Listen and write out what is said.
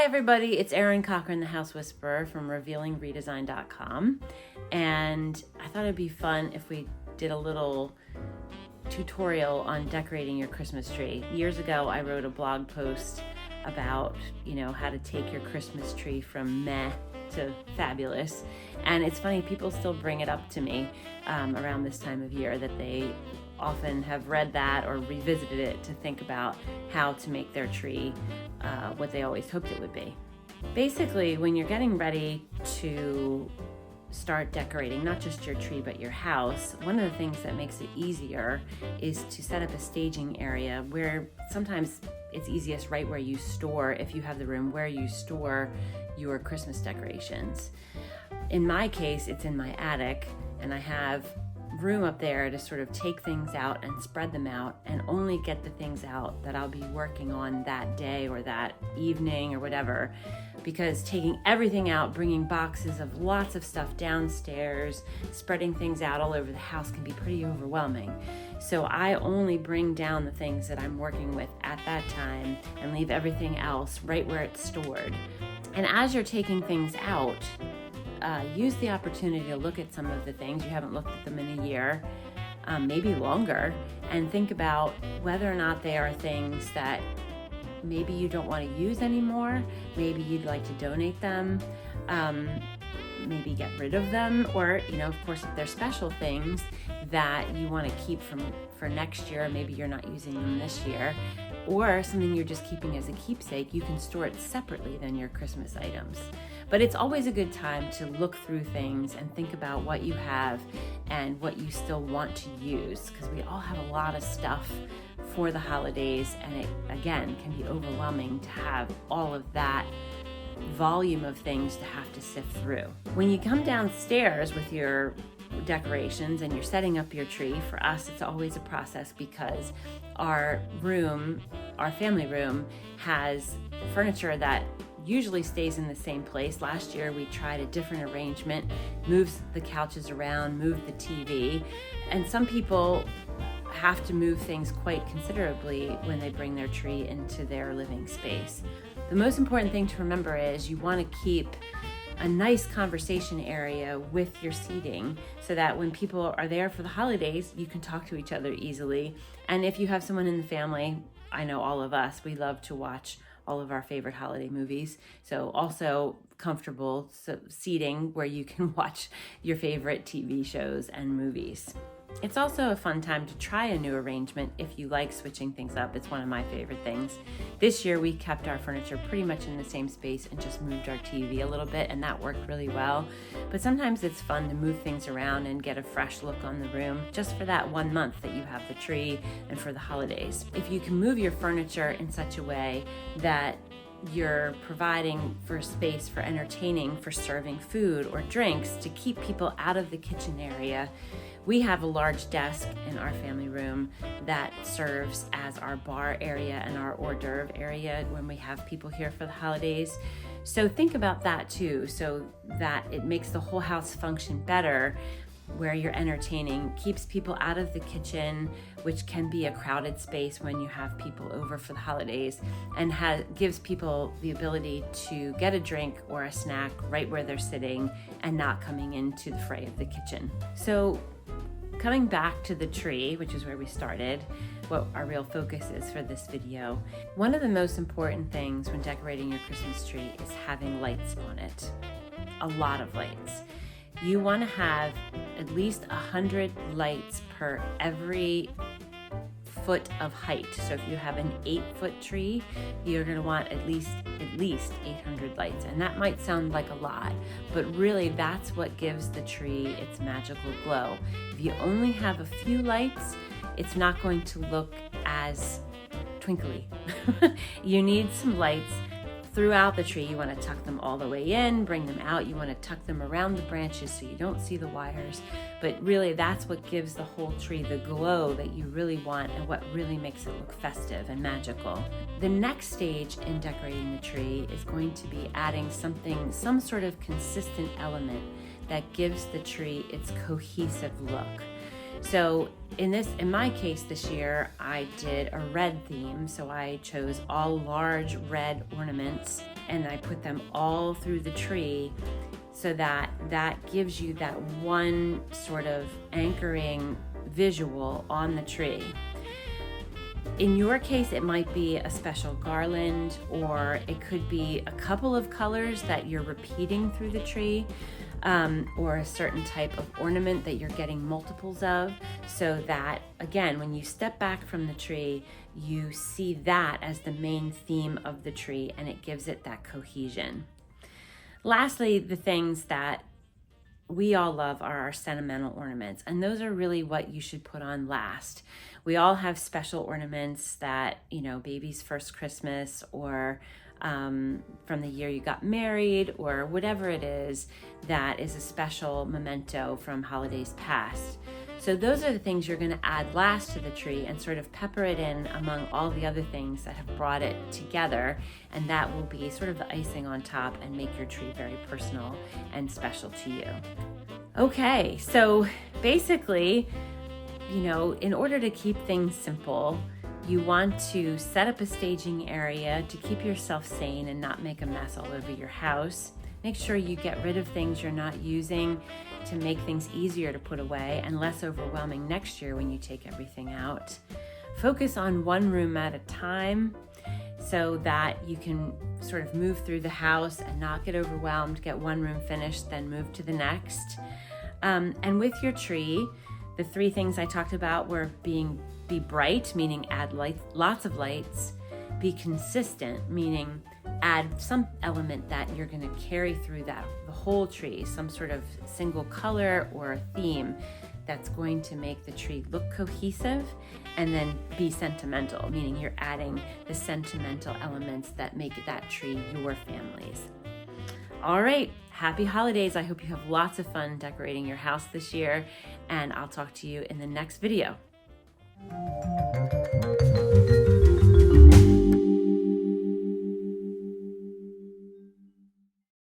Hi everybody, it's Erin Cochran, the House Whisperer from revealingredesign.com, and I thought it'd be fun if we did a little tutorial on decorating your Christmas tree. Years ago, I wrote a blog post about, how to take your Christmas tree from meh to fabulous, and it's funny, people still bring it up to me around this time of year that they often have read that or revisited it to think about how to make their tree what they always hoped it would be. Basically, when you're getting ready to start decorating not just your tree but your house, one of the things that makes it easier is to set up a staging area where sometimes it's easiest right where you store, if you have the room, where you store your Christmas decorations. In my case, it's in my attic, and I have room up there to sort of take things out and spread them out and only get the things out that I'll be working on that day or that evening or whatever, because taking everything out, bringing boxes of lots of stuff downstairs, spreading things out all over the house can be pretty overwhelming. So I only bring down the things that I'm working with at that time and leave everything else right where it's stored. And as you're taking things out, use the opportunity to look at some of the things. You haven't looked at them in a year, maybe longer, and think about whether or not they are things that maybe you don't want to use anymore, maybe you'd like to donate them, maybe get rid of them, or, of course, if they're special things that you want to keep for next year, maybe you're not using them this year, or something you're just keeping as a keepsake, you can store it separately than your Christmas items. But it's always a good time to look through things and think about what you have and what you still want to use, because we all have a lot of stuff for the holidays, and it, again, can be overwhelming to have all of that volume of things to have to sift through. When you come downstairs with your decorations and you're setting up your tree, for us it's always a process because our family room has furniture that usually stays in the same place. Last year we tried a different arrangement, moved the couches around, moved the TV, and some people have to move things quite considerably when they bring their tree into their living space. The most important thing to remember is you want to keep a nice conversation area with your seating so that when people are there for the holidays, you can talk to each other easily. And if you have someone in the family, I know all of us, we love to watch all of our favorite holiday movies. So also comfortable seating where you can watch your favorite TV shows and movies. It's also a fun time to try a new arrangement if you like switching things up. It's one of my favorite things. This year we kept our furniture pretty much in the same space and just moved our TV a little bit, and that worked really well. But sometimes it's fun to move things around and get a fresh look on the room just for that 1 month that you have the tree and for the holidays. If you can move your furniture in such a way that you're providing for space for entertaining, for serving food or drinks to keep people out of the kitchen area. We have a large desk in our family room that serves as our bar area and our hors d'oeuvre area when we have people here for the holidays. So think about that too, so that it makes the whole house function better, where you're entertaining, keeps people out of the kitchen, which can be a crowded space when you have people over for the holidays, and gives people the ability to get a drink or a snack right where they're sitting and not coming into the fray of the kitchen. So coming back to the tree, which is where we started, what our real focus is for this video, one of the most important things when decorating your Christmas tree is having lights on it. A lot of lights. You want to have at least 100 lights per every foot of height. So if you have an 8-foot tree, you're going to want at least 800 lights. And that might sound like a lot, but really that's what gives the tree its magical glow. If you only have a few lights, it's not going to look as twinkly. You need some lights throughout the tree. You want to tuck them all the way in, bring them out. You want to tuck them around the branches so you don't see the wires. But really, that's what gives the whole tree the glow that you really want and what really makes it look festive and magical. The next stage in decorating the tree is going to be adding some sort of consistent element that gives the tree its cohesive look. So in my case this year, I did a red theme. So I chose all large red ornaments and I put them all through the tree, so that gives you that one sort of anchoring visual on the tree. In your case, it might be a special garland, or it could be a couple of colors that you're repeating through the tree, or a certain type of ornament that you're getting multiples of, so that, again, when you step back from the tree, you see that as the main theme of the tree, and it gives it that cohesion. Lastly, the things that we all love are our sentimental ornaments, and those are really what you should put on last. We all have special ornaments that, baby's first Christmas, or from the year you got married, or whatever it is that is a special memento from holidays past. So those are the things you're going to add last to the tree and sort of pepper it in among all the other things that have brought it together, and that will be sort of the icing on top and make your tree very personal and special to you. Okay, so basically, in order to keep things simple, you want to set up a staging area to keep yourself sane and not make a mess all over your house. Make sure you get rid of things you're not using to make things easier to put away and less overwhelming next year when you take everything out. Focus on one room at a time so that you can sort of move through the house and not get overwhelmed, get one room finished, then move to the next. And with your tree, the three things I talked about were be bright, meaning add lots of lights, be consistent, meaning add some element that you're going to carry through the whole tree, some sort of single color or a theme that's going to make the tree look cohesive, and then be sentimental, meaning you're adding the sentimental elements that make that tree your family's. All right, happy holidays. I hope you have lots of fun decorating your house this year, and I'll talk to you in the next video.